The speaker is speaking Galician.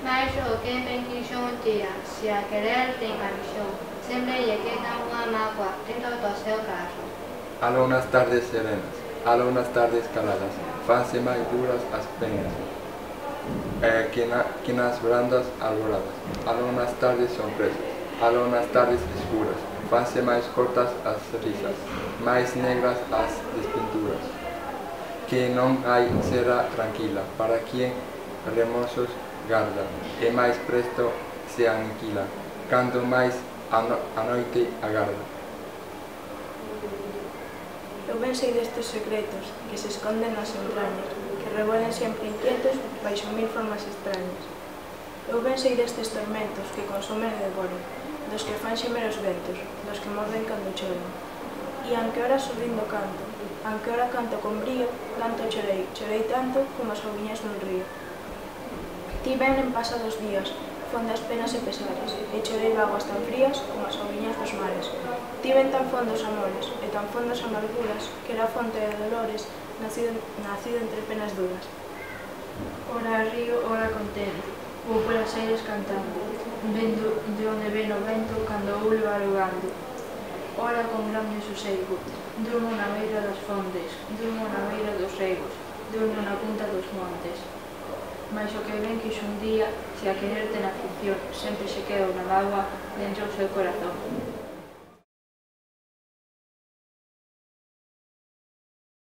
Mais o que ben quixo un día, se a querer te enganxou, sempre lle queda unha mágoa dentro do seu carro. Aló unas tardes serenas, aló unas tardes caladas, fanse máis duras as penas, que nas brandas alboradas. Aló unas tardes sorpresas, aló unas tardes escuras, fanse máis cortas as risas, máis negras as despinturas. Que non hai serra tranquila para quien remosos garda, e máis presto se aniquila, cando máis a noite agarda. Eu ben sei destes secretos que se esconden nas entrañas, que revuelen sempre inquietos baixo mil formas extrañas. Eu ben sei destes tormentos que consumen e devoran, dos que fan xemer os ventos, dos que morden cando choran. E anque ora sorrindo canto, anque ora canto con brío, tanto chorei tanto como as auguiñas nun río. Ti ben en pasados días, fondas penas e pesares, e chorei vaguas tan frías como as auguiñas dos mares. Tiven tan fondos amores e tan fondas amarguras, que era fonte de dolores, nacido entre penas duras. Ora río, ora contento, vou polas aires cantando, vendo de onde ven o vento cando o ulva arugando. Ora con grande sosego, durmo na beira das fontes, durmo na beira dos regos, durmo na punta dos montes. Mais o que ben quixo un día, se a querer ten aflicción, sempre se quedou na mágoa dentro do seu corazón.